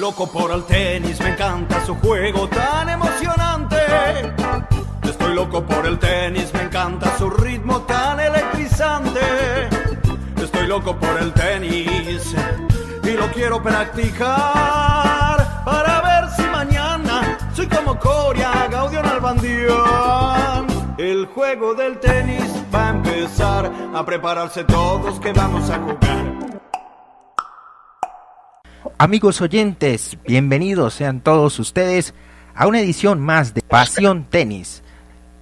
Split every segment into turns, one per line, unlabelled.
loco por el tenis, me encanta su juego tan emocionante. Estoy loco por el tenis, me encanta su ritmo tan electrizante. Estoy loco por el tenis y lo quiero practicar para ver si mañana soy como Coria, Gaudio Nalbandián. El juego del tenis va a empezar, a prepararse todos que vamos a jugar.
Amigos oyentes, bienvenidos sean todos ustedes a una edición más de Pasión Tenis.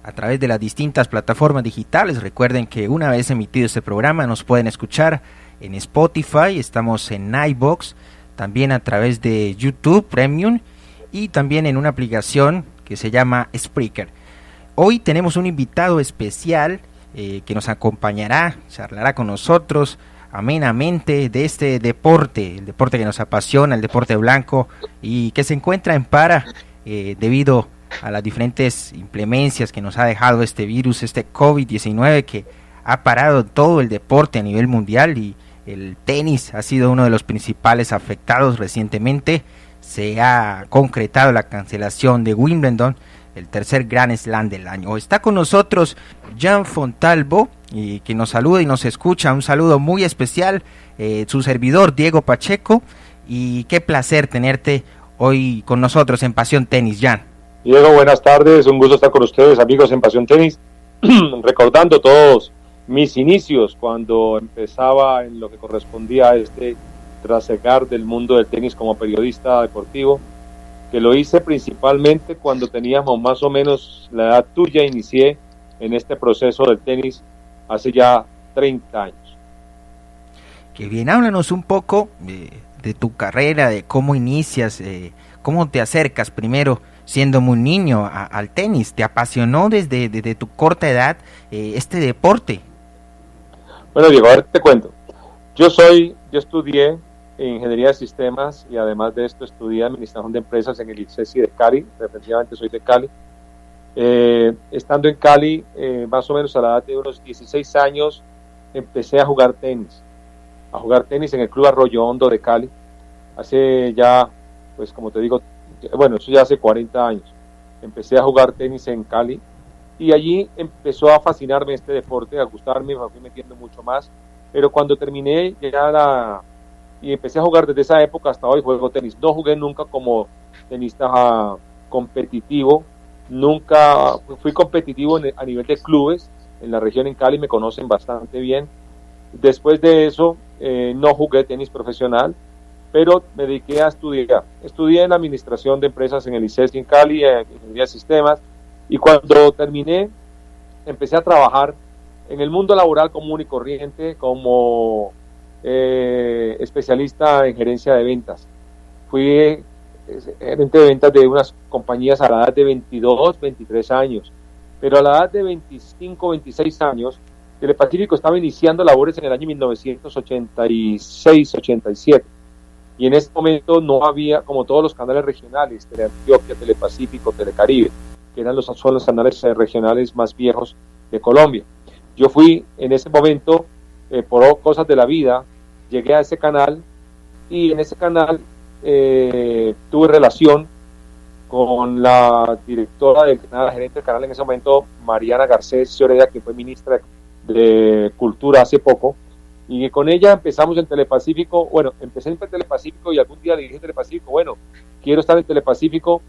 A través de las distintas plataformas digitales, recuerden que una vez emitido este programa nos pueden escuchar en Spotify, estamos en iVoox, también a través de YouTube Premium y también en una aplicación que se llama Spreaker. Hoy tenemos un invitado especial que nos acompañará, charlará con nosotros amenamente de este deporte, el deporte que nos apasiona, el deporte blanco y que se encuentra en para debido a las diferentes inclemencias que nos ha dejado este virus, este COVID-19 que ha parado todo el deporte a nivel mundial y el tenis ha sido uno de los principales afectados recientemente. Se ha concretado la cancelación de Wimbledon, el tercer Grand Slam del año. Está con nosotros Jan Fontalvo, y que nos saluda y nos escucha. Un saludo muy especial, su servidor Diego Pacheco, y qué placer tenerte hoy con nosotros en Pasión Tenis, Jan.
Diego, buenas tardes, un gusto estar con ustedes, amigos en Pasión Tenis, recordando todos mis inicios cuando empezaba en lo que correspondía a este trasegar del mundo del tenis como periodista deportivo, que lo hice principalmente cuando teníamos más o menos la edad tuya. Inicié en este proceso del tenis hace ya 30 años.
Qué bien, háblanos un poco de tu carrera, de cómo inicias, cómo te acercas primero siendo muy niño al tenis. ¿Te apasionó desde tu corta edad este deporte?
Bueno, Diego, a ver, te cuento. Yo estudié Ingeniería de Sistemas y además de esto estudié Administración de Empresas en el ICESI de Cali. Definitivamente soy de Cali. Estando en Cali, más o menos a la edad de unos 16 años, empecé a jugar tenis en el Club Arroyo Hondo de Cali. Hace ya, pues como te digo, bueno, eso ya hace 40 años. Empecé a jugar tenis en Cali y allí empezó a fascinarme este deporte, a gustarme, me fui metiendo mucho más. Pero cuando terminé y empecé a jugar desde esa época hasta hoy, juego tenis. No jugué nunca como tenista competitivo, nunca fui competitivo a nivel de clubes. En la región en Cali me conocen bastante bien. Después de eso no jugué tenis profesional, pero me dediqué a estudiar. Estudié en Administración de Empresas en el ICESI en Cali, en Ingeniería de Sistemas, y cuando terminé empecé a trabajar en el mundo laboral común y corriente como especialista en gerencia de ventas. Fui gerente de ventas de unas compañías a la edad de 22, 23 años, pero a la edad de 25, 26 años, Telepacífico estaba iniciando labores en el año 1986, 87, y en ese momento no había, como todos los canales regionales, Teleantioquia, Telepacífico, Telecaribe, que son los canales regionales más viejos de Colombia. Yo fui en ese momento, por cosas de la vida, llegué a ese canal y en ese canal tuve relación con la directora del canal, la gerente del canal en ese momento, Mariana Garcés Lloreda, que fue ministra de Cultura hace poco, y con ella empezamos en Telepacífico. Bueno, empecé en Telepacífico y algún día le dije a Telepacífico, bueno, quiero estar en Telepacífico.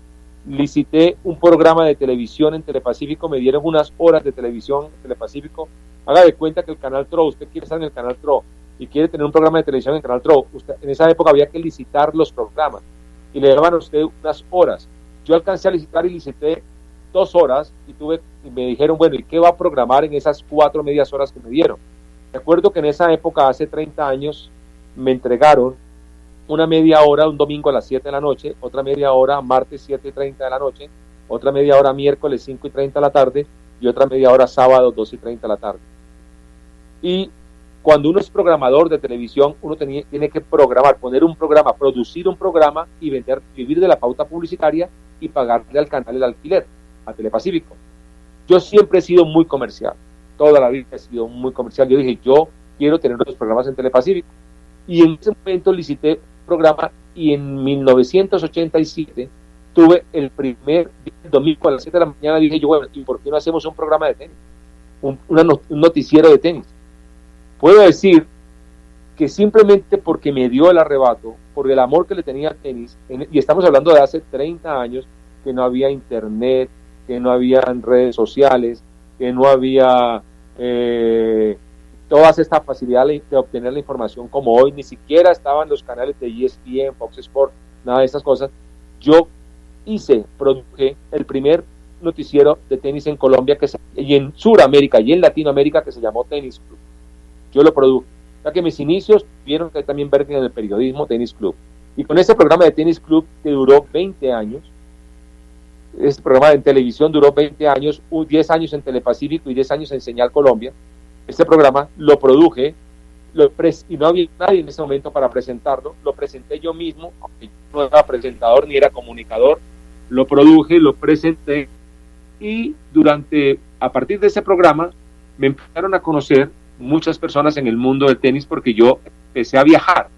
Licité un programa de televisión en Telepacífico, me dieron unas horas de televisión en Telepacífico. Haga de cuenta que el Canal TRO, usted quiere estar en el Canal TRO y quiere tener un programa de televisión en el Canal TRO, en esa época había que licitar los programas y le daban a usted unas horas. Yo alcancé a licitar y licité 2 horas y me dijeron, bueno, ¿y qué va a programar en esas 4 medias horas que me dieron? Recuerdo que en esa época, hace 30 años, me entregaron una media hora un domingo a las 7 de la noche, otra media hora martes 7:30 de la noche, otra media hora miércoles 5:30 de la tarde y otra media hora sábado 2:30 de la tarde. Y cuando uno es programador de televisión, uno tiene que programar, poner un programa, producir un programa y vivir de la pauta publicitaria y pagarle al canal el alquiler, a Telepacífico. Yo siempre he sido muy comercial, toda la vida he sido muy comercial. Yo dije, yo quiero tener los programas en Telepacífico. Y en ese momento licité un programa y en 1987 tuve el primer domingo a las 7 de la mañana, dije yo, bueno, ¿y por qué no hacemos un programa de tenis? Un noticiero de tenis. Puedo decir que simplemente porque me dio el arrebato, por el amor que le tenía al tenis, y estamos hablando de hace 30 años, que no había internet, que no había redes sociales, que no había todas estas facilidades de obtener la información como hoy, ni siquiera estaban los canales de ESPN, Fox Sports, nada de estas cosas. Yo produje el primer noticiero de tenis en Colombia y en Sudamérica y en Latinoamérica, que se llamó Tenis Club. Yo lo produje. O sea que mis inicios vieron que también verten en el periodismo Tenis Club. Y con este programa de Tenis Club, que duró 20 años, este programa en televisión duró 20 años, 10 años en Telepacífico y 10 años en Señal Colombia. Este programa lo produje, y no había nadie en ese momento para presentarlo, lo presenté yo mismo, aunque yo no era presentador ni era comunicador, lo produje, lo presenté, y a partir de ese programa me empezaron a conocer muchas personas en el mundo del tenis, porque yo empecé a viajar,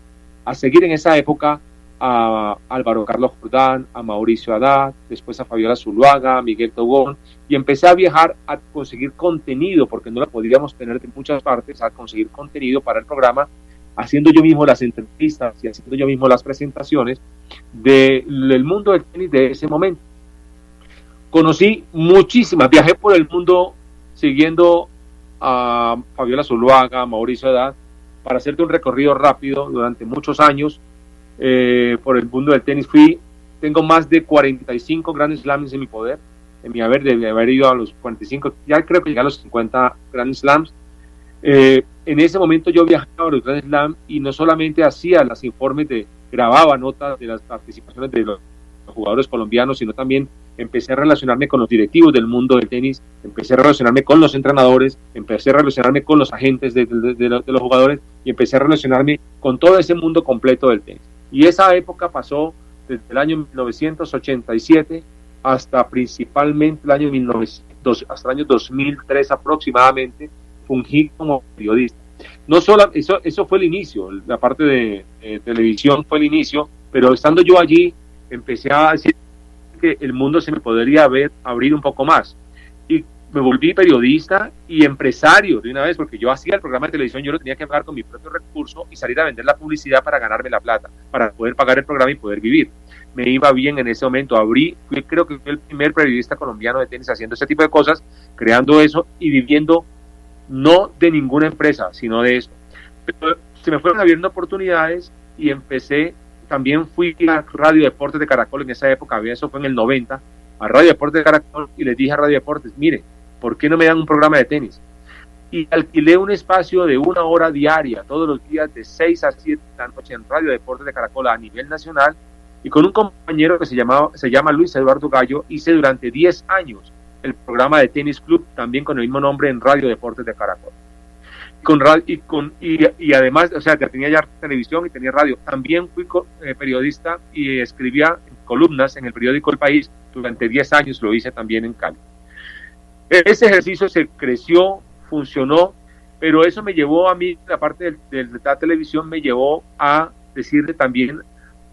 a seguir en esa época a Álvaro Carlos Jordán, a Mauricio Haddad, después a Fabiola Zuluaga, a Miguel Tobón, y empecé a viajar a conseguir contenido, porque no lo podíamos tener de muchas partes, a conseguir contenido para el programa, haciendo yo mismo las entrevistas y haciendo yo mismo las presentaciones del mundo del tenis de ese momento. Conocí muchísimas, viajé por el mundo siguiendo a Fabiola Zuluaga, a Mauricio Haddad, para hacerte un recorrido rápido durante muchos años por el mundo del tenis. Tengo más de 45 Grand Slams en mi poder, de haber ido a los 45, ya creo que llegué a los 50 Grand Slams. En ese momento yo viajaba a los Grand Slams y no solamente hacía los informes, grababa notas de las participaciones de los jugadores colombianos, sino también empecé a relacionarme con los directivos del mundo del tenis, empecé a relacionarme con los entrenadores, empecé a relacionarme con los agentes de los jugadores, y empecé a relacionarme con todo ese mundo completo del tenis. Y esa época pasó desde el año 1987 hasta principalmente el año hasta el año 2003 aproximadamente. Fungí como periodista. No solo eso fue el inicio, la parte de televisión fue el inicio, pero estando yo allí empecé a decir que el mundo se me podría abrir un poco más, y me volví periodista y empresario de una vez, porque yo hacía el programa de televisión, yo lo tenía que pagar con mi propio recurso y salir a vender la publicidad para ganarme la plata, para poder pagar el programa y poder vivir. Me iba bien en ese momento, creo que fui el primer periodista colombiano de tenis haciendo ese tipo de cosas, creando eso y viviendo no de ninguna empresa, sino de eso. Pero se me fueron abriendo oportunidades y también fui a Radio Deportes de Caracol en esa época, eso fue en el 90, a Radio Deportes de Caracol, y les dije a Radio Deportes, mire, ¿por qué no me dan un programa de tenis? Y alquilé un espacio de 1 hora diaria, todos los días de 6 a 7 de la noche en Radio Deportes de Caracol a nivel nacional, y con un compañero que se llama Luis Eduardo Gallo, hice durante 10 años el programa de Tenis Club, también con el mismo nombre en Radio Deportes de Caracol. Y además, o sea, que tenía ya televisión y tenía radio. También fui periodista y escribía columnas en el periódico El País durante 10 años, lo hice también en Cali. Ese ejercicio se creció, funcionó, pero eso me llevó a mí, la parte de la televisión me llevó a decirle también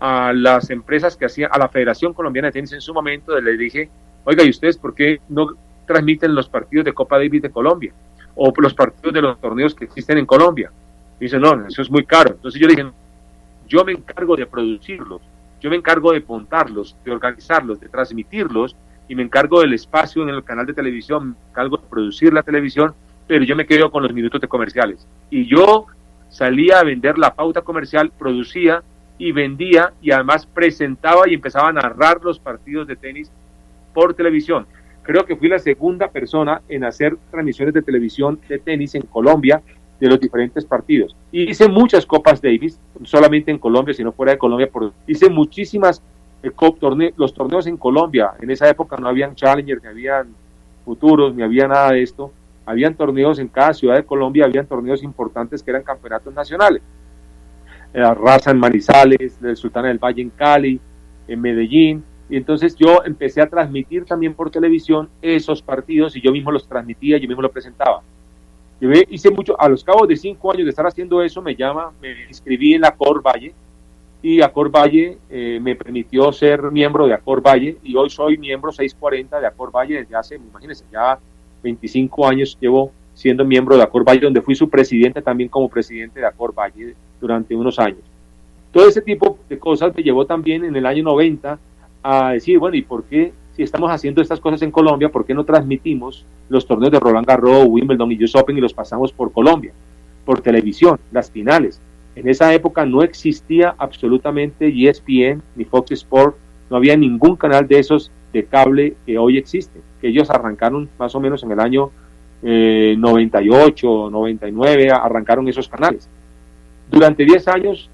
a las empresas que hacían, a la Federación Colombiana de Tenis en su momento, les dije, oiga, ¿y ustedes por qué no transmiten los partidos de Copa Davis de Colombia? O los partidos de los torneos que existen en Colombia. Y dice, no, eso es muy caro. Entonces yo le dije, yo me encargo de producirlos, yo me encargo de montarlos, de organizarlos, de transmitirlos, y me encargo del espacio en el canal de televisión, me encargo de producir la televisión, pero yo me quedo con los minutos de comerciales. Y yo salía a vender la pauta comercial, producía y vendía, y además presentaba y empezaba a narrar los partidos de tenis por televisión. Creo que fui la segunda persona en hacer transmisiones de televisión de tenis en Colombia de los diferentes partidos. Y hice muchas Copas Davis, no solamente en Colombia, sino fuera de Colombia. Hice muchísimas los torneos en Colombia. En esa época no habían Challenger, ni habían Futuros, ni había nada de esto. Habían torneos en cada ciudad de Colombia, habían torneos importantes que eran campeonatos nacionales. La Raza en Manizales, el Sultana del Valle en Cali, en Medellín. Y entonces yo empecé a transmitir también por televisión esos partidos, y yo mismo los transmitía, yo mismo los presentaba. Yo hice mucho, a los cabos de 5 años de estar haciendo eso, me inscribí en la Cor Valle, y Acor Valle me permitió ser miembro de Acor Valle, y hoy soy miembro 640 de Acor Valle desde hace, imagínense, ya 25 años llevo siendo miembro de Acor Valle, donde fui su presidente también como presidente de Acor Valle durante unos años. Todo ese tipo de cosas me llevó también en el año 90 a decir, bueno, ¿y por qué, si estamos haciendo estas cosas en Colombia, por qué no transmitimos los torneos de Roland Garros, Wimbledon y US Open y los pasamos por Colombia, por televisión, las finales? En esa época no existía absolutamente ESPN ni Fox Sports, no había ningún canal de esos de cable que hoy existen, que ellos arrancaron más o menos en el año 98, 99, arrancaron esos canales. Durante 10 años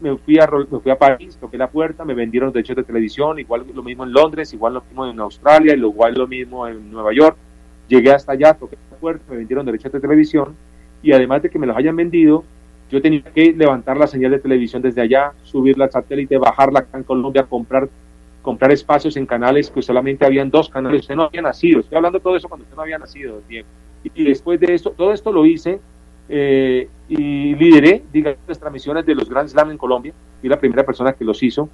me fui a París, toqué la puerta, me vendieron derechos de televisión, igual lo mismo en Londres, igual lo mismo en Australia, igual lo mismo en Nueva York. Llegué hasta allá, toqué la puerta, me vendieron derechos de televisión, y además de que me los hayan vendido, yo tenía que levantar la señal de televisión desde allá, subirla al satélite, bajarla acá en Colombia, comprar espacios en canales que solamente habían 2 canales. Usted no había nacido, estoy hablando de todo eso cuando usted no había nacido, Diego. Y después de eso, todo esto lo hice y lideré, digamos, las transmisiones de los Grand Slam en Colombia. Fui la primera persona que los hizo.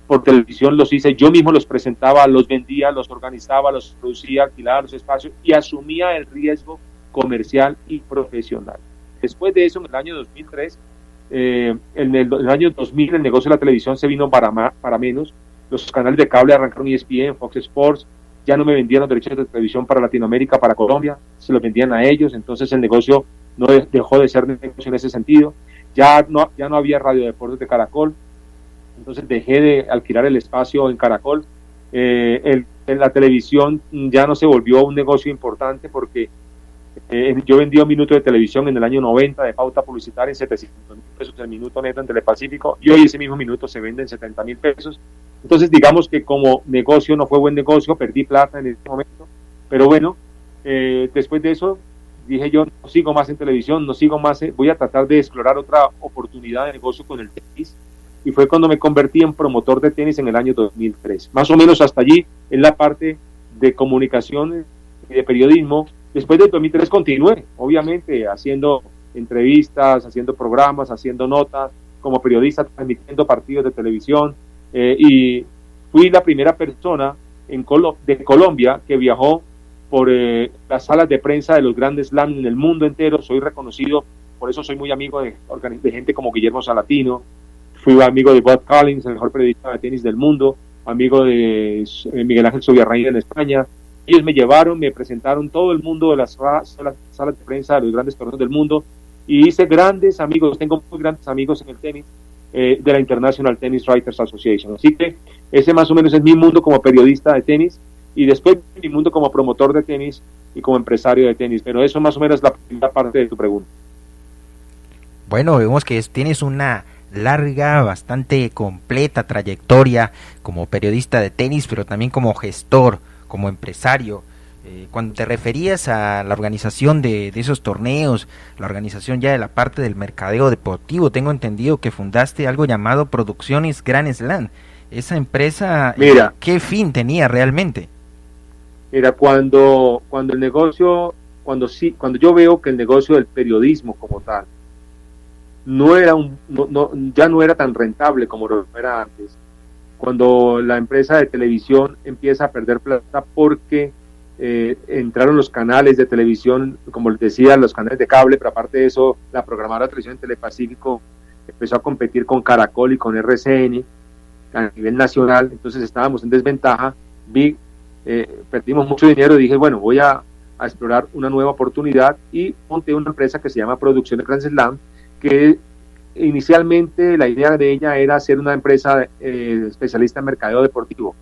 Por televisión los hice, yo mismo los presentaba, los vendía, los organizaba, los producía, alquilaba los espacios y asumía el riesgo comercial y profesional. Después de eso, en el año 2003, en el año 2000, el negocio de la televisión se vino para menos. Los canales de cable arrancaron ESPN, Fox Sports, ya no me vendían los derechos de televisión para Latinoamérica, para Colombia, se los vendían a ellos, entonces el negocio no dejó de ser negocio en ese sentido. Ya no había Radio Deportes de Caracol, entonces dejé de alquilar el espacio en Caracol. En la televisión ya no se volvió un negocio importante porque yo vendía un minuto de televisión en el año 90 de pauta publicitaria en 700 mil pesos el minuto neto en Telepacífico, y hoy ese mismo minuto se vende en 70 mil pesos. Entonces digamos que como negocio no fue buen negocio, perdí plata en ese momento, pero bueno, después de eso dije yo, no sigo más en televisión, no sigo más, voy a tratar de explorar otra oportunidad de negocio con el tenis, y fue cuando me convertí en promotor de tenis en el año 2003. Más o menos hasta allí en la parte de comunicaciones y de periodismo. Después del 2003 continué, obviamente, haciendo entrevistas, haciendo programas, haciendo notas, como periodista, transmitiendo partidos de televisión, y fui la primera persona de Colombia que viajó por las salas de prensa de los grandes Slam en el mundo entero. Soy reconocido, por eso soy muy amigo de gente como Guillermo Salatino, fui amigo de Bob Collins, el mejor periodista de tenis del mundo, amigo de Miguel Ángel Zubiarraín en España. Ellos me llevaron, me presentaron todo el mundo de las salas de prensa de los grandes torneos del mundo, y hice grandes amigos, tengo muy grandes amigos en el tenis, de la International Tennis Writers Association. Así que ese más o menos es mi mundo como periodista de tenis, y después mi mundo como promotor de tenis y como empresario de tenis. Pero eso más o menos es la primera parte de tu pregunta.
Bueno, vemos que tienes una larga, bastante completa trayectoria como periodista de tenis, pero también como gestor, como empresario. Cuando te referías a la organización de esos torneos, la organización ya de la parte del mercadeo deportivo, tengo entendido que fundaste algo llamado Producciones Grand Slam. Esa empresa,
mira,
¿qué fin tenía realmente?
Mira, cuando yo veo que el negocio del periodismo como tal ya no era tan rentable como lo era antes, cuando la empresa de televisión empieza a perder plata porque entraron los canales de televisión, como les decía, los canales de cable, pero aparte de eso, la programadora de televisión en Telepacífico empezó a competir con Caracol y con RCN a nivel nacional, entonces estábamos en desventaja, perdimos mucho dinero y dije, bueno, voy a explorar una nueva oportunidad, y monté una empresa que se llama Producciones Grand Slam, que inicialmente la idea de ella era ser una empresa especialista en mercadeo deportivo,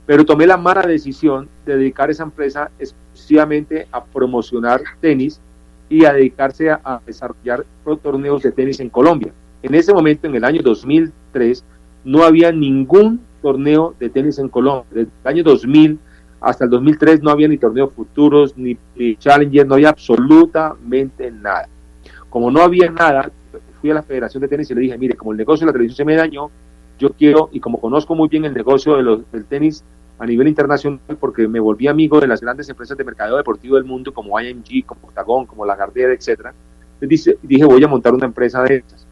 pero tomé la mala decisión de dedicar esa empresa exclusivamente a promocionar tenis y a dedicarse a desarrollar torneos de tenis en Colombia. En ese momento, en el año 2003, no había ningún torneo de tenis en Colombia. Desde el año 2000 hasta el 2003 no había ni torneos futuros, ni Challenger, no había absolutamente nada. Como no había nada, fui a la Federación de Tenis y le dije, mire, como el negocio de la televisión se me dañó, yo quiero, y como conozco muy bien el negocio del tenis a nivel internacional, porque me volví amigo de las grandes empresas de mercadeo deportivo del mundo, como IMG, como Octagon, como Lagardère, etcétera, dije, voy a montar una empresa de esas.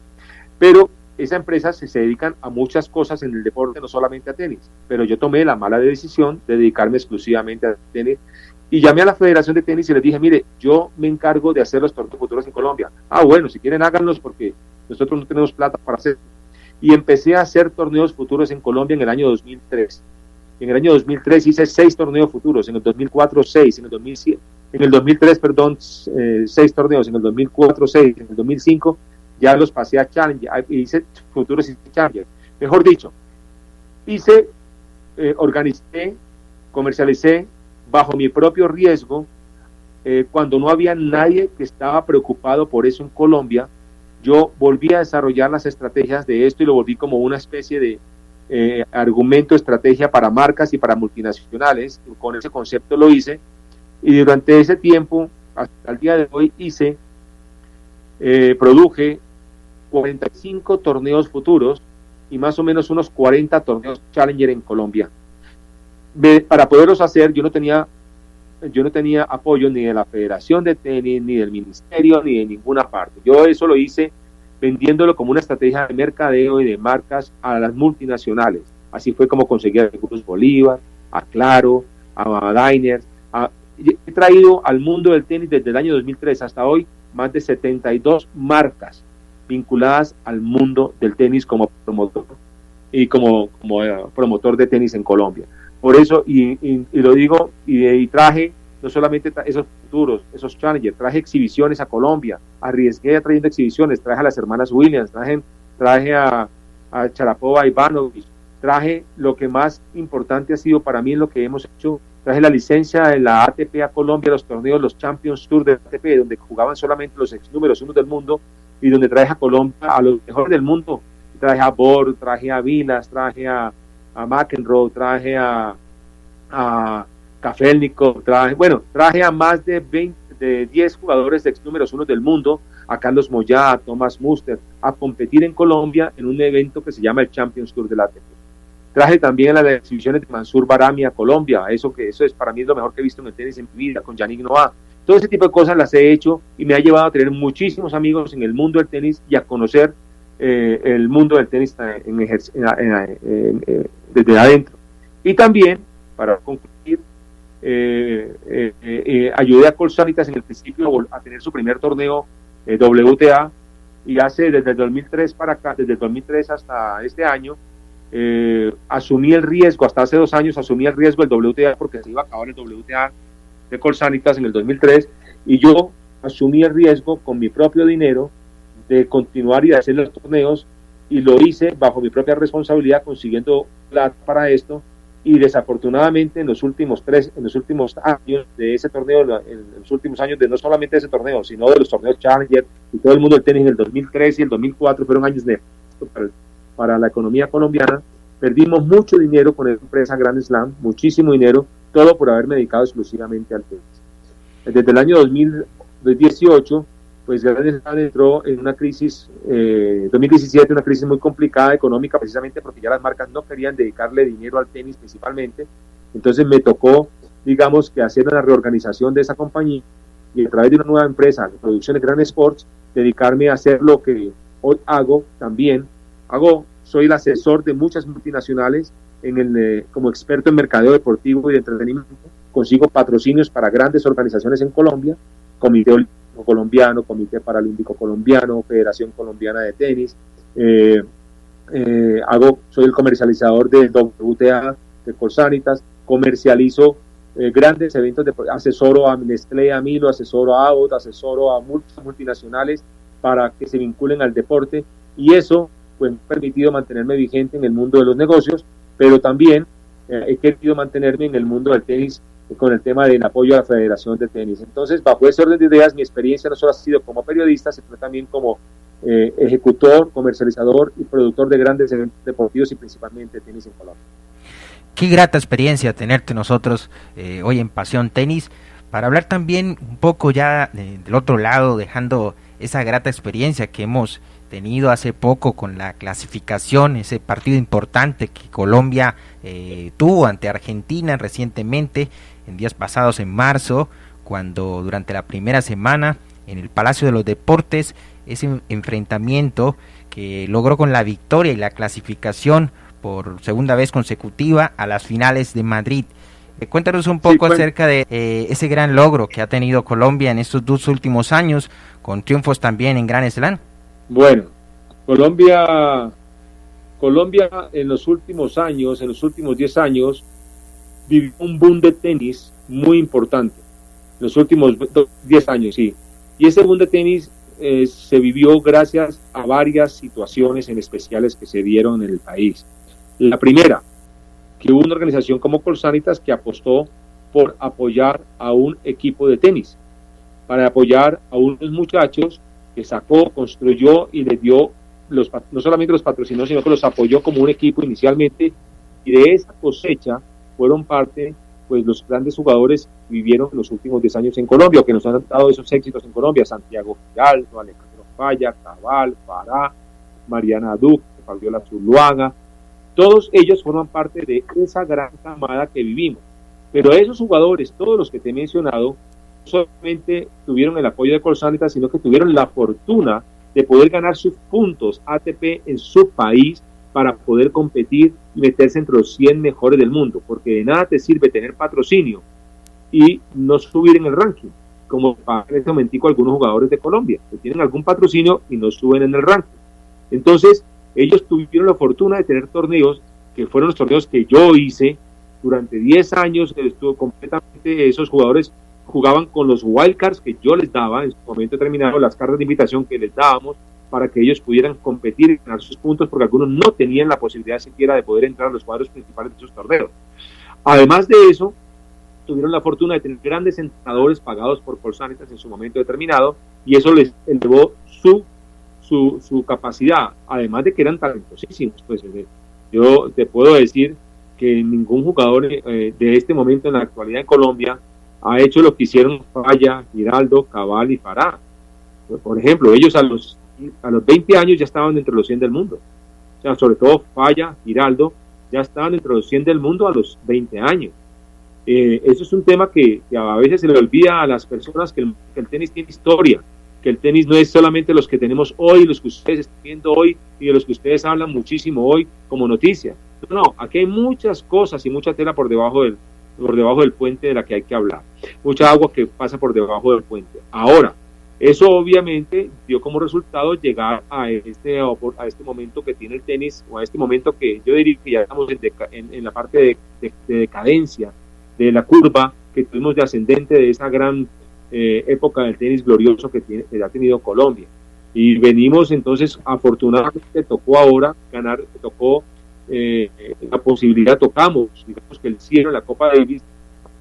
Pero esa empresa se dedican a muchas cosas en el deporte, no solamente a tenis, pero yo tomé la mala decisión de dedicarme exclusivamente a tenis y llamé a la Federación de Tenis y les dije, mire, yo me encargo de hacer los torneos futuros en Colombia. Ah, bueno, si quieren háganlos porque nosotros no tenemos plata para hacer. Y empecé a hacer torneos futuros en Colombia en el año 2003. En el año 2003 hice 6 torneos futuros, en el 2004 6, en el 2003, 6 torneos, en el 2004 6, en el 2005 ya los pasé a Challenger, hice futuros y Challenger. Mejor dicho, organicé, comercialicé bajo mi propio riesgo, cuando no había nadie que estaba preocupado por eso en Colombia. Yo volví a desarrollar las estrategias de esto y lo volví como una especie de argumento, estrategia para marcas y para multinacionales. Con ese concepto lo hice y durante ese tiempo, hasta el día de hoy, produje 45 torneos futuros y más o menos unos 40 torneos Challenger en Colombia. Para poderlos hacer, yo no tenía apoyo ni de la Federación de Tenis, ni del Ministerio, ni de ninguna parte. Yo eso lo hice vendiéndolo como una estrategia de mercadeo y de marcas a las multinacionales. Así fue como conseguí a Cruz Bolívar, a Claro, a Diners. He traído al mundo del tenis desde el año 2003 hasta hoy más de 72 marcas vinculadas al mundo del tenis como promotor y como promotor de tenis en Colombia. Por eso, y lo digo, y traje no solamente esos futuros, esos Challenger, traje exhibiciones a Colombia, arriesgué trayendo exhibiciones, traje a las hermanas Williams, traje a Sharapova Ivanovic, traje lo que más importante ha sido para mí en lo que hemos hecho, traje la licencia de la ATP a Colombia, los torneos, los Champions Tour de ATP, donde jugaban solamente los ex números 1 del mundo, y donde traje a Colombia a los mejores del mundo. Traje a Borg, traje a Vilas, traje a McEnroe, traje a Kafelnikov, traje a más de 10 jugadores de ex números 1 del mundo, a Carlos Moyá, a Thomas Muster, a competir en Colombia en un evento que se llama el Champions Tour de la ATP. Traje también a las exhibiciones de Mansur Barami a Colombia, eso es para mí lo mejor que he visto en el tenis en mi vida, con Yannick Noah. Todo ese tipo de cosas las he hecho y me ha llevado a tener muchísimos amigos en el mundo del tenis y a conocer el mundo del tenis desde adentro. Y también, para concluir, ayudé a Colsanitas en el principio a tener su primer torneo WTA, y desde el 2003 para acá, desde el 2003 hasta este año, asumí el riesgo, hasta hace 2 años asumí el riesgo del WTA porque se iba a acabar el WTA de Colsanitas en el 2003, y yo asumí el riesgo con mi propio dinero de continuar y de hacer los torneos, y lo hice bajo mi propia responsabilidad, consiguiendo plata para esto, y desafortunadamente en los últimos años de ese torneo, en los últimos años de no solamente ese torneo, sino de los torneos Challenger y todo el mundo del tenis, en el 2003 y el 2004 fueron años para la economía colombiana. Perdimos mucho dinero con esa empresa Grand Slam, muchísimo dinero, todo por haberme dedicado exclusivamente al tenis. Desde el año 2018, pues Grand Slam entró en una crisis, 2017, una crisis muy complicada económica, precisamente porque ya las marcas no querían dedicarle dinero al tenis principalmente. Entonces me tocó, digamos, que hacer una reorganización de esa compañía y a través de una nueva empresa de producción de Grand Sports, dedicarme a hacer lo que hoy hago también. Soy el asesor de muchas multinacionales como experto en mercadeo deportivo y de entretenimiento. Consigo patrocinios para grandes organizaciones en Colombia, Comité Olímpico Colombiano, Comité Paralímpico Colombiano, Federación Colombiana de Tenis. Soy el comercializador del WTA, de Colsanitas, comercializo grandes eventos, asesoro a Nestlé, a Milo, asesoro a Abbott, asesoro a muchas multinacionales para que se vinculen al deporte, y eso pues me ha permitido mantenerme vigente en el mundo de los negocios, pero también he querido mantenerme en el mundo del tenis con el tema del apoyo a la Federación de Tenis. Entonces, bajo ese orden de ideas, mi experiencia no solo ha sido como periodista, sino también como ejecutor, comercializador y productor de grandes eventos deportivos y principalmente tenis en Colombia.
Qué grata experiencia tenerte nosotros hoy en Pasión Tenis, para hablar también un poco ya del otro lado, dejando esa grata experiencia que hemos tenido hace poco con la clasificación, ese partido importante que Colombia tuvo ante Argentina recientemente, en días pasados en marzo, cuando durante la primera semana en el Palacio de los Deportes ese enfrentamiento que logró con la victoria y la clasificación por segunda vez consecutiva a las finales de Madrid. Cuéntanos un poco acerca de ese gran logro que ha tenido Colombia en estos 2 últimos años, con triunfos también en Grand Slam.
Bueno, Colombia en los últimos años, en los últimos 10 años, vivió un boom de tenis muy importante. En los últimos 10 años, sí. Y ese boom de tenis se vivió gracias a varias situaciones en especiales que se dieron en el país. La primera, que hubo una organización como Colsanitas que apostó por apoyar a un equipo de tenis, para apoyar a unos muchachos que sacó, construyó y les dio no solamente los patrocinó, sino que los apoyó como un equipo inicialmente, y de esa cosecha fueron parte pues los grandes jugadores que vivieron en los últimos 10 años en Colombia, o que nos han dado esos éxitos en Colombia: Santiago Giraldo, Alejandro Falla, Cabal, Fará, Mariana Duque, Fabiola Zuluaga. Todos ellos forman parte de esa gran camada que vivimos. Pero esos jugadores, todos los que te he mencionado, no solamente tuvieron el apoyo de Colsanitas, sino que tuvieron la fortuna de poder ganar sus puntos ATP en su país para poder competir y meterse entre los 100 mejores del mundo, porque de nada te sirve tener patrocinio y no subir en el ranking, como en este momentico algunos jugadores de Colombia, que tienen algún patrocinio y no suben en el ranking. Entonces, ellos tuvieron la fortuna de tener torneos, que fueron los torneos que yo hice durante 10 años, estuvo completamente, esos jugadores jugaban con los wildcards que yo les daba en su momento determinado, las cartas de invitación que les dábamos para que ellos pudieran competir y ganar sus puntos, porque algunos no tenían la posibilidad siquiera de poder entrar a los cuadros principales de esos torneos. Además de eso, tuvieron la fortuna de tener grandes entrenadores pagados por Colsanitas en su momento determinado, y eso les elevó su capacidad, además de que eran talentosísimos. Pues yo te puedo decir que ningún jugador de este momento en la actualidad en Colombia ha hecho lo que hicieron Falla, Giraldo, Cabal y Fará. Por ejemplo, ellos a los 20 años ya estaban entre los 100 del mundo. O sea, sobre todo Falla, Giraldo, ya estaban entre los 100 del mundo a los 20 años. Eso es un tema que a veces se le olvida a las personas, que el tenis tiene historia, que el tenis no es solamente los que tenemos hoy, los que ustedes están viendo hoy y de los que ustedes hablan muchísimo hoy como noticia. No, aquí hay muchas cosas y mucha tela por debajo del puente de la que hay que hablar. Mucha agua que pasa por debajo del puente. Ahora, eso obviamente dio como resultado llegar a este momento que tiene el tenis, o a este momento que yo diría que ya estamos en la parte de decadencia de la curva que tuvimos de ascendente de esa gran época del tenis glorioso que ha tenido Colombia. Y venimos entonces, afortunadamente tocó ahora ganar, tocó la posibilidad, tocamos, digamos que el cielo, la Copa Davis,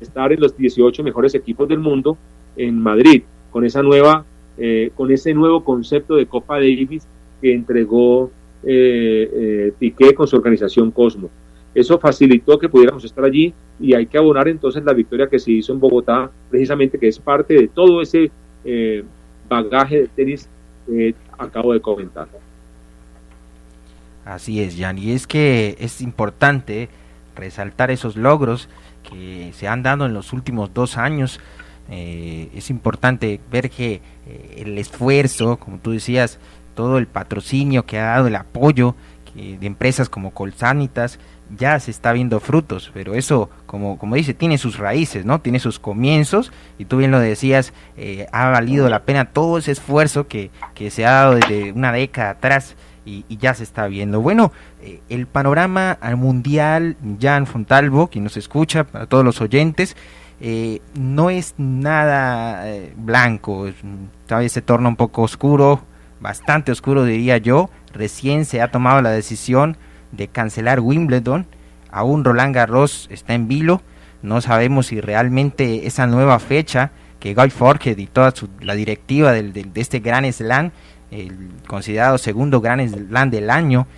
estar en los 18 mejores equipos del mundo en Madrid, con esa con ese nuevo concepto de Copa Davis que entregó Piqué con su organización Cosmo. Eso facilitó que pudiéramos estar allí, y hay que abonar entonces la victoria que se hizo en Bogotá, precisamente, que es parte de todo ese bagaje de tenis que acabo de comentar.
Así es, Jan, y es que es importante resaltar esos logros que se han dado en los últimos 2 años. Es importante ver que el esfuerzo, como tú decías, todo el patrocinio que ha dado, el apoyo de empresas como Colsanitas, ya se está viendo frutos, pero eso, como dice, tiene sus raíces, ¿no? Tiene sus comienzos, y tú bien lo decías, ha valido la pena todo ese esfuerzo que se ha dado desde una década atrás, y ya se está viendo. Bueno, el panorama mundial, Jan Fontalvo, quien nos escucha, para todos los oyentes, no es nada blanco, todavía se torna un poco oscuro, bastante oscuro diría yo. Recién se ha tomado la decisión de cancelar Wimbledon, aún Roland Garros está en vilo, no sabemos si realmente esa nueva fecha que Guy Forget y toda la directiva de este Grand Slam, el considerado segundo Grand Slam del año,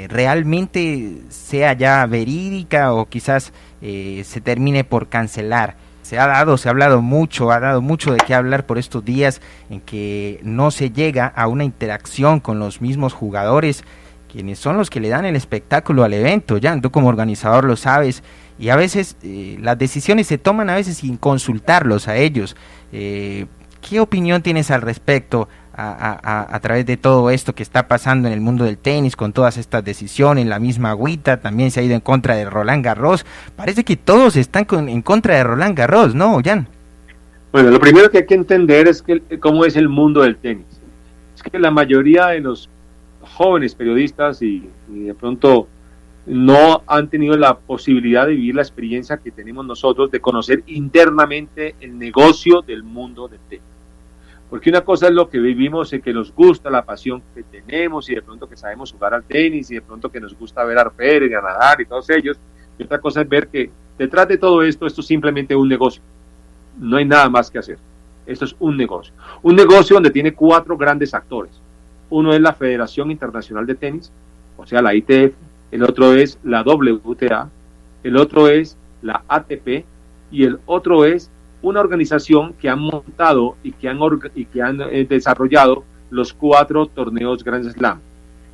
realmente sea ya verídica, o quizás se termine por cancelar. Se ha hablado mucho, ha dado mucho de qué hablar por estos días, en que no se llega a una interacción con los mismos jugadores, quienes son los que le dan el espectáculo al evento. Ya tú como organizador lo sabes, y a veces las decisiones se toman a veces sin consultarlos a ellos. ¿Qué opinión tienes al respecto? a través de todo esto que está pasando en el mundo del tenis, con todas estas decisiones, la misma Agüita también se ha ido en contra de Roland Garros. Parece que todos están en contra de Roland Garros, ¿no, Jan?
Bueno, lo primero que hay que entender es cómo es el mundo del tenis. Es que la mayoría de los jóvenes periodistas y de pronto no han tenido la posibilidad de vivir la experiencia que tenemos nosotros de conocer internamente el negocio del mundo del tenis. Porque una cosa es lo que vivimos y que nos gusta, la pasión que tenemos y de pronto que sabemos jugar al tenis y de pronto que nos gusta ver a Federer y a Nadal y todos ellos. Y otra cosa es ver que detrás de todo esto es simplemente un negocio. No hay nada más que hacer. Esto es un negocio. Un negocio donde tiene 4 grandes actores. Uno es la Federación Internacional de Tenis, o sea, la ITF. El otro es la WTA. El otro es la ATP. Y el otro es una organización que han montado y que han desarrollado los 4 torneos Grand Slam.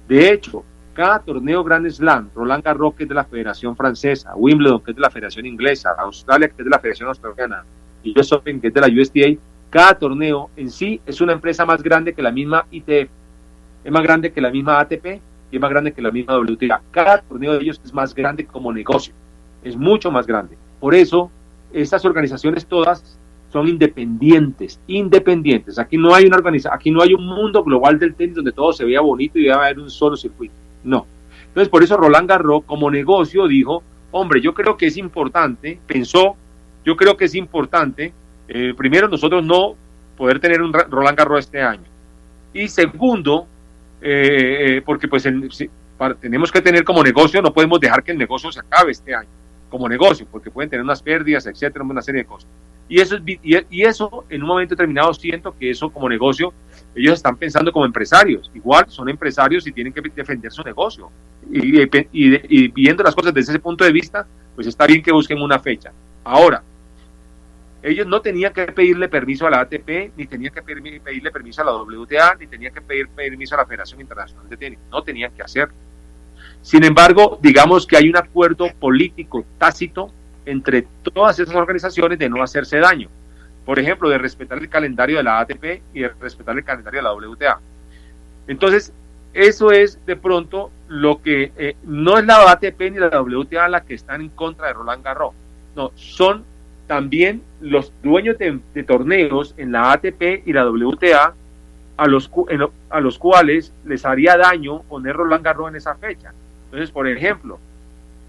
De hecho, cada torneo Grand Slam, Roland Garros, que es de la Federación Francesa, Wimbledon, que es de la Federación Inglesa, Australia, que es de la Federación Australiana, y US Open, que es de la USTA, cada torneo en sí es una empresa más grande que la misma ITF, es más grande que la misma ATP y es más grande que la misma WTA. Cada torneo de ellos es más grande como negocio, es mucho más grande. Por eso, estas organizaciones todas son independientes. Aquí no hay aquí no hay un mundo global del tenis donde todo se vea bonito y va a haber un solo circuito. No. Entonces, por eso Roland Garros, como negocio, dijo, hombre, yo creo que es importante, primero, nosotros no poder tener un Roland Garros este año. Y segundo, porque pues tenemos que tener como negocio, no podemos dejar que el negocio se acabe este año, como negocio, porque pueden tener unas pérdidas, etcétera, una serie de cosas. Y eso en un momento determinado siento que eso como negocio, ellos están pensando como empresarios, igual son empresarios y tienen que defender su negocio. Y viendo las cosas desde ese punto de vista, pues está bien que busquen una fecha. Ahora, ellos no tenían que pedirle permiso a la ATP, ni tenían que pedirle permiso a la WTA, ni tenían que pedir permiso a la Federación Internacional de Tenis. No tenían que hacerlo. Sin embargo, digamos que hay un acuerdo político tácito entre todas esas organizaciones de no hacerse daño. Por ejemplo, de respetar el calendario de la ATP y de respetar el calendario de la WTA. Entonces, eso es de pronto lo que no es la ATP ni la WTA la que están en contra de Roland Garros. No, son también los dueños de torneos en la ATP y la WTA a los cuales les haría daño poner Roland Garros en esa fecha. Entonces, por ejemplo,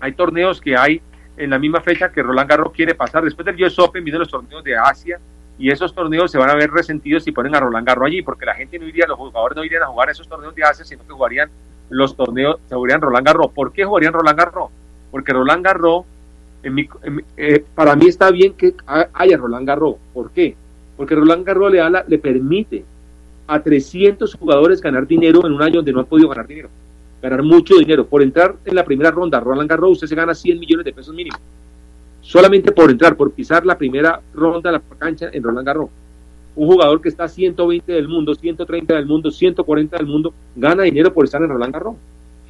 hay torneos que hay en la misma fecha que Roland Garros quiere pasar. Después del US Open vienen los torneos de Asia y esos torneos se van a ver resentidos si ponen a Roland Garros allí, porque la gente los jugadores no irían a jugar esos torneos de Asia, sino que jugarían Roland Garros. ¿Por qué jugarían Roland Garros? Porque Roland Garros, para mí está bien que haya Roland Garros. ¿Por qué? Porque Roland Garros le permite a 300 jugadores ganar dinero en un año donde no han podido ganar dinero. Ganar mucho dinero. Por entrar en la primera ronda Roland Garros, usted se gana 100 millones de pesos mínimo. Solamente por entrar, por pisar la primera ronda de la cancha en Roland Garros. Un jugador que está 120 del mundo, 130 del mundo, 140 del mundo, gana dinero por estar en Roland Garros.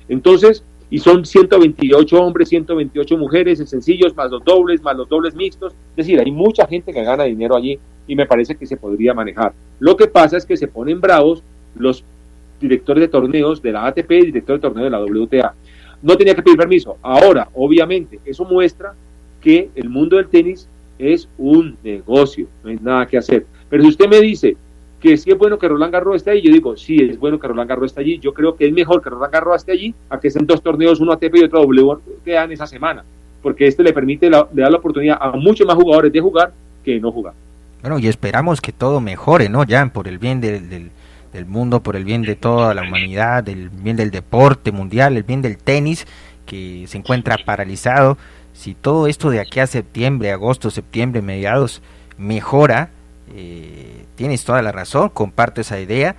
Entonces, y son 128 hombres, 128 mujeres en sencillos, más los dobles mixtos. Es decir, hay mucha gente que gana dinero allí y me parece que se podría manejar. Lo que pasa es que se ponen bravos los directores de torneos de la ATP y director de torneo de la WTA. No tenía que pedir permiso. Ahora, obviamente, eso muestra que el mundo del tenis es un negocio, no hay nada que hacer. Pero si usted me dice que sí es bueno que Roland Garros esté allí, yo digo, sí, es bueno que Roland Garros esté allí. Yo creo que es mejor que Roland Garros esté allí a que estén 2 torneos, uno ATP y otro WTA en esa semana, porque le da la oportunidad a muchos más jugadores de jugar que no jugar.
Bueno, y esperamos que todo mejore, ¿no, Jan? Por el bien del mundo, por el bien de toda la humanidad, el bien del deporte mundial, el bien del tenis, que se encuentra paralizado. Si todo esto de aquí a septiembre, agosto, septiembre, mediados, mejora, tienes toda la razón, comparto esa idea.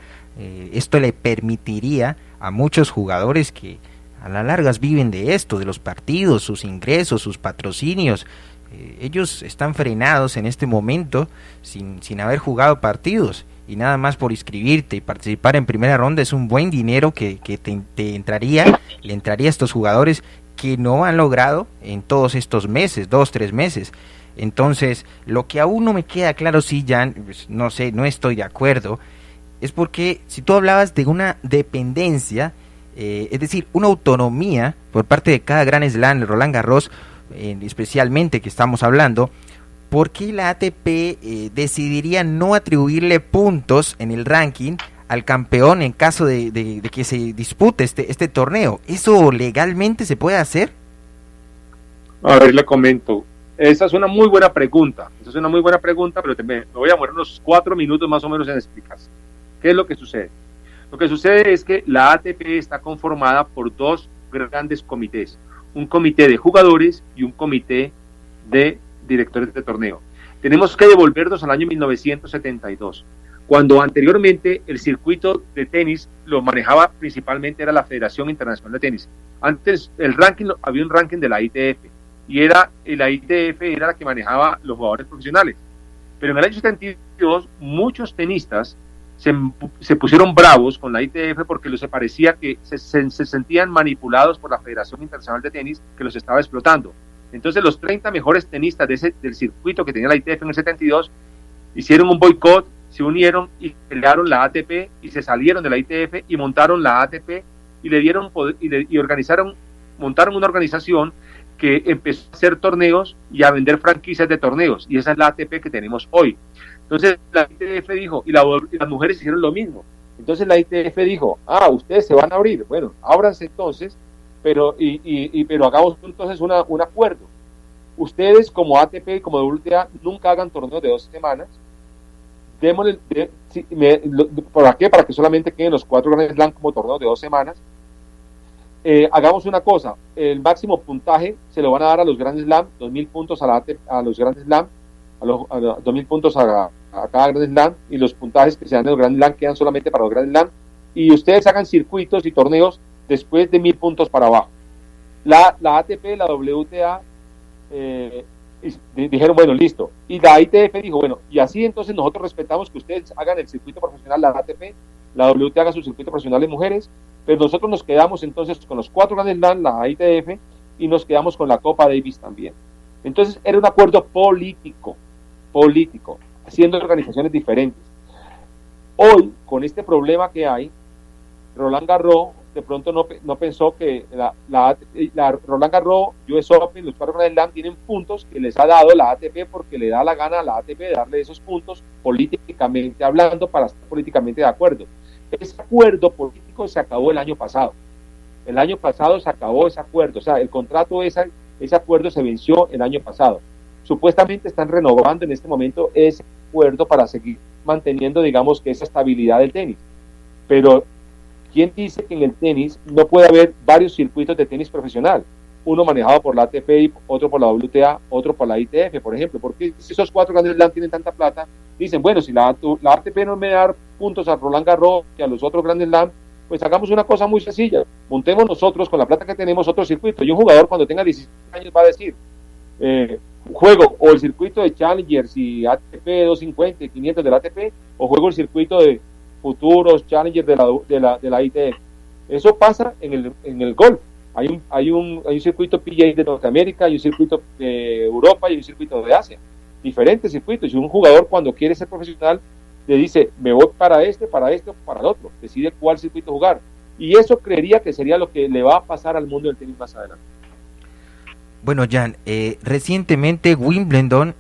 Esto le permitiría a muchos jugadores que a la larga viven de esto, de los partidos, sus ingresos, sus patrocinios. Ellos están frenados en este momento sin haber jugado partidos, y nada más por inscribirte y participar en primera ronda es un buen dinero que le entraría a estos jugadores que no han logrado en todos estos meses, 2-3 meses. Entonces, lo que aún no me queda claro, sí, Jan, pues, no sé, no estoy de acuerdo, es porque si tú hablabas de una dependencia, es decir, una autonomía por parte de cada Grand Slam, el Roland Garros, especialmente que estamos hablando, ¿por qué la ATP decidiría no atribuirle puntos en el ranking al campeón en caso de que se dispute este torneo? ¿Eso legalmente se puede hacer?
A ver, le comento. Esa es una muy buena pregunta. Pero me voy a mover unos 4 minutos más o menos en explicarse. ¿Qué es lo que sucede? Lo que sucede es que la ATP está conformada por 2 grandes comités. Un comité de jugadores y un comité de directores de torneo. Tenemos que devolvernos al año 1972, cuando anteriormente el circuito de tenis lo manejaba principalmente era la Federación Internacional de Tenis. Antes había un ranking de la ITF, y la ITF era la que manejaba los jugadores profesionales. Pero en el año 72 muchos tenistas se pusieron bravos con la ITF porque les parecía que se sentían manipulados por la Federación Internacional de Tenis, que los estaba explotando. Entonces los 30 mejores tenistas del circuito que tenía la ITF en el 72 hicieron un boicot, se unieron y pelearon la ATP y se salieron de la ITF y montaron la ATP y le dieron poder, montaron una organización que empezó a hacer torneos y a vender franquicias de torneos, y esa es la ATP que tenemos hoy. Entonces la ITF dijo, y las mujeres hicieron lo mismo. Entonces la ITF dijo, ustedes se van a abrir, bueno, ábranse entonces, pero hagamos entonces un acuerdo. Ustedes como ATP y como WTA nunca hagan torneos de 2 semanas. ¿Para qué? Para que solamente queden los 4 Grand Slam como torneos de 2 semanas. Hagamos una cosa, el máximo puntaje se lo van a dar a los Grand Slam, 2.000 puntos a los Grand Slam, a 2.000 puntos a cada Grand Slam, y los puntajes que se dan en los Grand Slam quedan solamente para los Grand Slam, y ustedes hagan circuitos y torneos después de 1.000 puntos para abajo. La ATP, la WTA, dijeron, bueno, listo, y la ITF dijo, bueno, y así entonces nosotros respetamos que ustedes hagan el circuito profesional, la ATP, la WTA haga su circuito profesional de mujeres, pero nosotros nos quedamos entonces con los 4 Grand Slam, la ITF, y nos quedamos con la Copa Davis también. Entonces era un acuerdo político, haciendo organizaciones diferentes. Hoy, con este problema que hay, Roland Garros de pronto no pensó que la Roland Garros, US Open, los 4 Grand Slam tienen puntos que les ha dado la ATP porque le da la gana a la ATP de darle esos puntos políticamente hablando, para estar políticamente de acuerdo. Ese acuerdo político se acabó el año pasado. El año pasado se acabó ese acuerdo, o sea, el contrato, ese acuerdo se venció el año pasado. Supuestamente están renovando en este momento ese acuerdo para seguir manteniendo, digamos, que esa estabilidad del tenis. Pero ¿quién dice que en el tenis no puede haber varios circuitos de tenis profesional? Uno manejado por la ATP, otro por la WTA, otro por la ITF, por ejemplo. Porque si esos 4 Grand Slam tienen tanta plata, dicen, bueno, si la ATP no me da puntos a Roland Garros y a los otros Grand Slam, pues hagamos una cosa muy sencilla. Montemos nosotros con la plata que tenemos otro circuito. Y un jugador cuando tenga 16 años va a decir, juego o el circuito de Challengers y ATP 250 y 500 del ATP, o juego el circuito de futuros Challengers de la ITF. Eso pasa en el golf. Hay un circuito PGA de Norteamérica, hay un circuito de Europa y hay un circuito de Asia. Diferentes circuitos. Y un jugador cuando quiere ser profesional le dice, me voy para este o para el otro. Decide cuál circuito jugar. Y eso creería que sería lo que le va a pasar al mundo del tenis más adelante.
Bueno, Jan, recientemente Wimbledon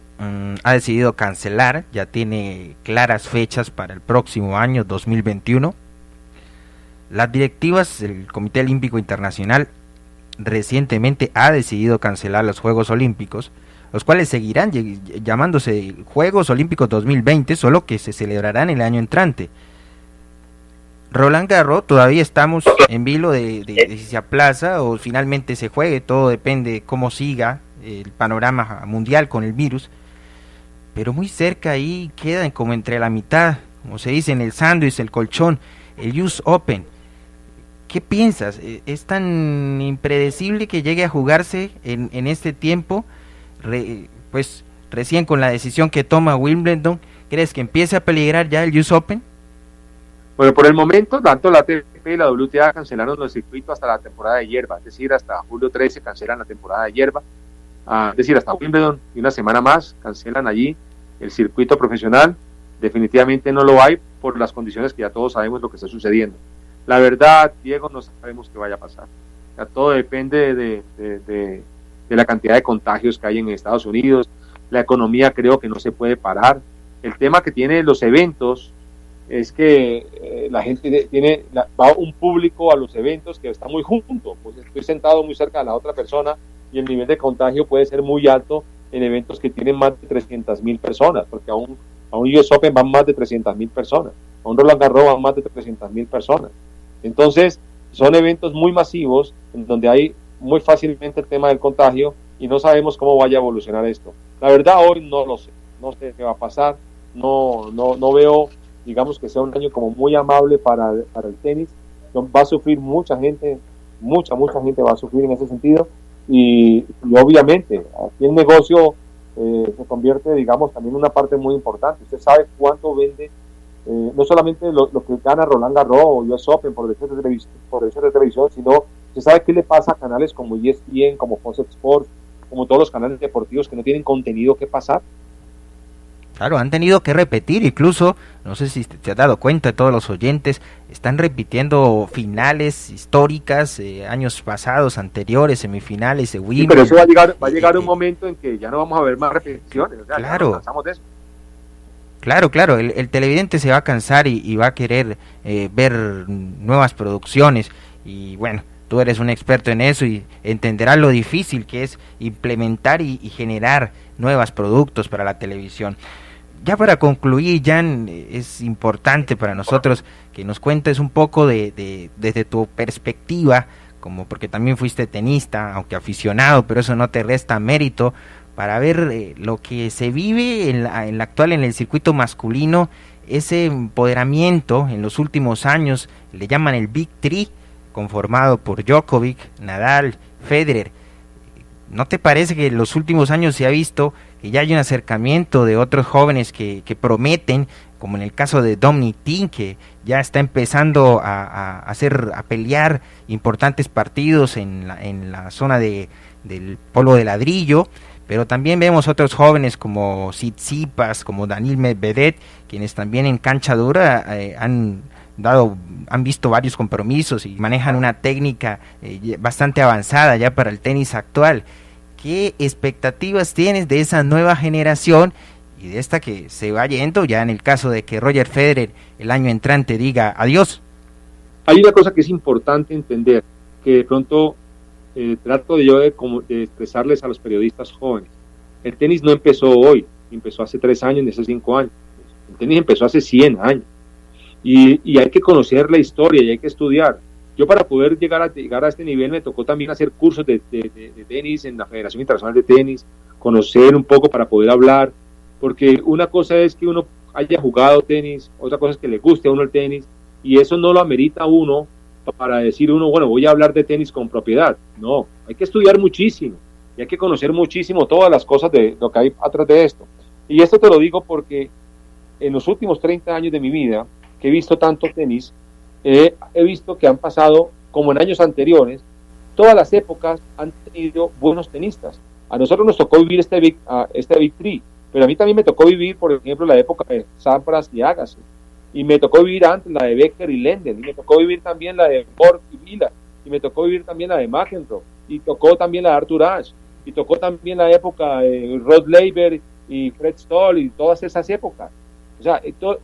ha decidido cancelar, ya tiene claras fechas para el próximo año 2021. Las directivas del Comité Olímpico Internacional recientemente ha decidido cancelar los Juegos Olímpicos, los cuales seguirán llamándose Juegos Olímpicos 2020, solo que se celebrarán el año entrante. Roland Garros todavía estamos en vilo de si se aplaza o finalmente se juegue, todo depende de cómo siga el panorama mundial con el virus, pero muy cerca ahí quedan como entre la mitad, como se dice en el sándwich, el colchón, el US Open. ¿Qué piensas? ¿Es tan impredecible que llegue a jugarse en este tiempo? Pues recién con la decisión que toma Wimbledon, ¿crees que empiece a peligrar ya el US Open?
Bueno, por el momento, tanto la ATP y la WTA cancelaron los circuitos hasta la temporada de hierba, es decir, hasta julio 13 cancelan la temporada de hierba, es decir, hasta Wimbledon, y una semana más cancelan allí el circuito profesional, definitivamente no lo hay por las condiciones que ya todos sabemos lo que está sucediendo. La verdad, Diego, no sabemos qué vaya a pasar. O sea, todo depende de la cantidad de contagios que hay en Estados Unidos. La economía creo que no se puede parar. El tema que tienen los eventos es que la gente va un público a los eventos que está muy junto. Pues estoy sentado muy cerca de la otra persona y el nivel de contagio puede ser muy alto en eventos que tienen más de 300,000 personas, porque a un US Open van más de 300,000 personas, a un Roland Garros van más de 300,000 personas. Entonces, son eventos muy masivos en donde hay muy fácilmente el tema del contagio y no sabemos cómo vaya a evolucionar esto. La verdad, hoy no lo sé, no sé qué va a pasar, no veo, digamos, que sea un año como muy amable para el tenis. Va a sufrir mucha gente, mucha gente va a sufrir en ese sentido, y obviamente aquí el negocio se convierte, digamos, también en una parte muy importante. Usted sabe cuánto vende, no solamente lo que gana Roland Garros o US Open por derechos de televisión, sino usted sabe qué le pasa a canales como ESPN, como Fox Sports, como todos los canales deportivos que no tienen contenido que pasar.
Claro, han tenido que repetir, incluso, no sé si te has dado cuenta, todos los oyentes están repitiendo finales históricas, años pasados, anteriores, semifinales de Wimbledon.
Sí, pero eso va a llegar un momento en que ya no vamos a ver más repeticiones, o sea,
claro,
ya nos cansamos de eso.
Claro, el televidente se va a cansar y va a querer ver nuevas producciones, y bueno, tú eres un experto en eso y entenderás lo difícil que es implementar y generar nuevos productos para la televisión. Ya para concluir, Jan, es importante para nosotros que nos cuentes un poco desde tu perspectiva, como porque también fuiste tenista, aunque aficionado, pero eso no te resta mérito, para ver lo que se vive en la actual en el circuito masculino, ese empoderamiento en los últimos años, le llaman el Big Three, conformado por Djokovic, Nadal, Federer. ¿No te parece que en los últimos años se ha visto que ya hay un acercamiento de otros jóvenes que prometen, como en el caso de Dominic Thiem, que ya está empezando a pelear importantes partidos en la zona del polvo de ladrillo? Pero también vemos otros jóvenes como Tsitsipas, como Daniil Medvedev, quienes también en cancha dura han visto varios compromisos y manejan una técnica bastante avanzada ya para el tenis actual. ¿Qué expectativas tienes de esa nueva generación y de esta que se va yendo, ya en el caso de que Roger Federer el año entrante diga adiós?
Hay una cosa que es importante entender, que de pronto trato de expresarles a los periodistas jóvenes. El tenis no empezó hoy, empezó hace 3 años, ni hace 5 años. El tenis empezó hace 100 años. Y hay que conocer la historia y hay que estudiar. Yo, para poder llegar a este nivel, me tocó también hacer cursos de tenis en la Federación Internacional de Tenis, conocer un poco para poder hablar, porque una cosa es que uno haya jugado tenis, otra cosa es que le guste a uno el tenis, y eso no lo amerita uno para decir uno, bueno, voy a hablar de tenis con propiedad. No, hay que estudiar muchísimo y hay que conocer muchísimo todas las cosas de lo que hay atrás de esto. Y esto te lo digo porque en los últimos 30 años de mi vida, que he visto tanto tenis, he visto que han pasado, como en años anteriores, todas las épocas han tenido buenos tenistas. A nosotros nos tocó vivir este Big Three, pero a mí también me tocó vivir, por ejemplo, la época de Sampras y Agassi, y me tocó vivir antes la de Becker y Lendl, y me tocó vivir también la de Borg y Vila, y me tocó vivir también la de McEnroe, y tocó también la de Arthur Ashe, y tocó también la época de Rod Laver y Fred Stoll, y todas esas épocas. O sea,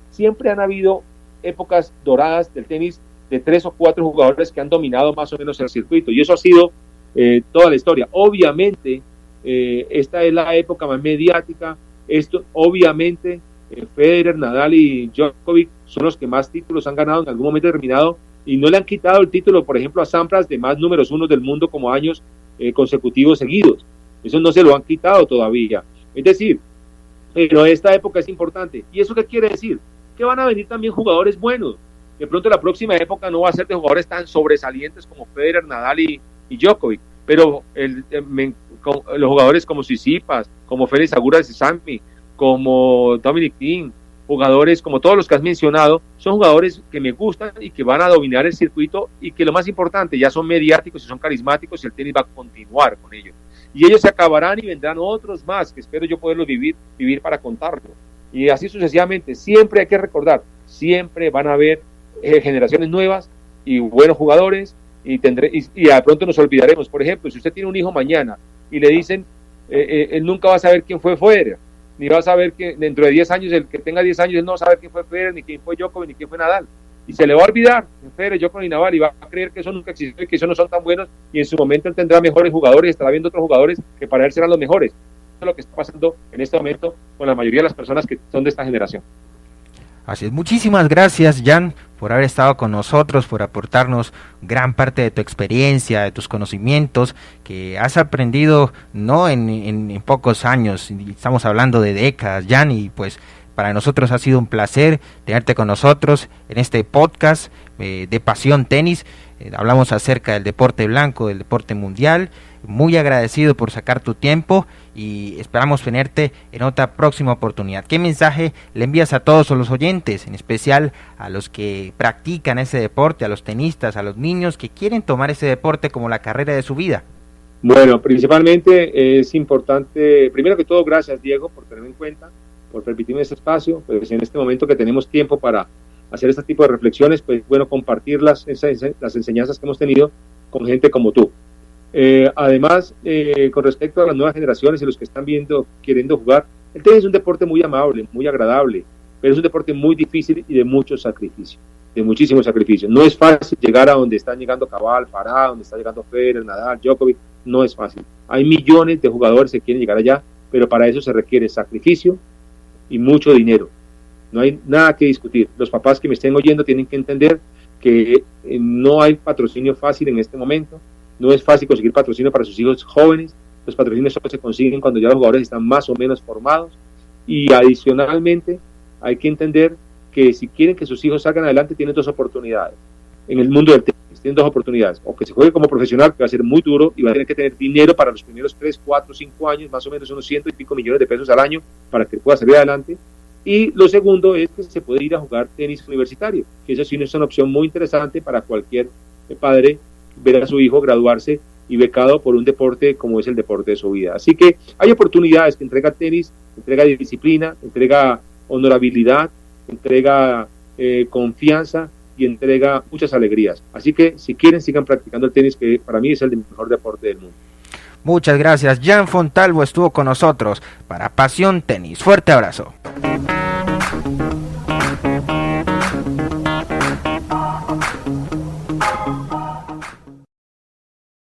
siempre han habido épocas doradas del tenis de 3 o 4 jugadores que han dominado más o menos el circuito, y eso ha sido toda la historia. Obviamente esta es la época más mediática. Esto obviamente Federer, Nadal y Djokovic son los que más títulos han ganado en algún momento determinado, y no le han quitado el título, por ejemplo, a Sampras de más números 1 del mundo como años consecutivos seguidos. Eso no se lo han quitado todavía. Es decir, pero esta época es importante. ¿Y eso qué quiere decir? Que van a venir también jugadores buenos. De pronto la próxima época no va a ser de jugadores tan sobresalientes como Federer, Nadal y Djokovic, pero los jugadores como Tsitsipas, como Félix Auger-Aliassime, como Dominic Thiem, jugadores como todos los que has mencionado, son jugadores que me gustan y que van a dominar el circuito, y que lo más importante, ya son mediáticos y son carismáticos, y el tenis va a continuar con ellos. Y ellos se acabarán y vendrán otros más, que espero yo poderlos vivir para contarlo. y así sucesivamente. Siempre hay que recordar, siempre van a haber generaciones nuevas y buenos jugadores, y de pronto nos olvidaremos. Por ejemplo, si usted tiene un hijo mañana y le dicen, él nunca va a saber quién fue Federer, ni va a saber que dentro de 10 años, el que tenga 10 años, él no va a saber quién fue Federer, ni quién fue Djokovic, ni quién fue Nadal, y se le va a olvidar Federer, Djokovic y Nadal, y va a creer que eso nunca existió y que eso no son tan buenos, y en su momento él tendrá mejores jugadores y estará viendo otros jugadores que para él serán los mejores. Eso es lo que está pasando en este momento con la mayoría de las personas que son de esta generación.
Así es, muchísimas gracias, Jan, por haber estado con nosotros, por aportarnos gran parte de tu experiencia, de tus conocimientos, que has aprendido no en pocos años, estamos hablando de décadas, Jan, y pues para nosotros ha sido un placer tenerte con nosotros en este podcast de Pasión Tenis. Hablamos acerca del deporte blanco, del deporte mundial. Muy agradecido por sacar tu tiempo y esperamos tenerte en otra próxima oportunidad. ¿Qué mensaje le envías a todos los oyentes, en especial a los que practican ese deporte, a los tenistas, a los niños que quieren tomar ese deporte como la carrera de su vida?
Bueno, principalmente es importante, primero que todo, gracias Diego por tenerme en cuenta, por permitirme este espacio, pues en este momento que tenemos tiempo para hacer este tipo de reflexiones, pues bueno, compartir las enseñanzas que hemos tenido con gente como tú. Además, con respecto a las nuevas generaciones y los que están queriendo jugar, el tenis es un deporte muy amable, muy agradable, pero es un deporte muy difícil y de mucho sacrificio, de muchísimo sacrificio. No es fácil llegar a donde están llegando Cabal, Farah, donde está llegando Federer, Nadal, Djokovic, no es fácil. Hay millones de jugadores que quieren llegar allá, pero para eso se requiere sacrificio y mucho dinero. No hay nada que discutir. Los papás que me estén oyendo tienen que entender que no hay patrocinio fácil en este momento. No es fácil conseguir patrocinio para sus hijos jóvenes. Los patrocinios solo se consiguen cuando ya los jugadores están más o menos formados. Y adicionalmente hay que entender que si quieren que sus hijos salgan adelante, tienen dos oportunidades. En el mundo del tenis tienen dos oportunidades. O que se juegue como profesional, que va a ser muy duro y va a tener que tener dinero para los primeros 3, 4, 5 años, más o menos unos 100 y pico millones de pesos al año para que pueda salir adelante. Y lo segundo es que se puede ir a jugar tenis universitario, que eso sí es una opción muy interesante para cualquier padre, ver a su hijo graduarse y becado por un deporte como es el deporte de su vida. Así que hay oportunidades que entrega tenis, entrega disciplina, entrega honorabilidad, entrega confianza y entrega muchas alegrías. Así que si quieren, sigan practicando el tenis, que para mí es el mejor deporte del mundo.
Muchas gracias. Jan Fontalvo estuvo con nosotros para Pasión Tenis. Fuerte abrazo.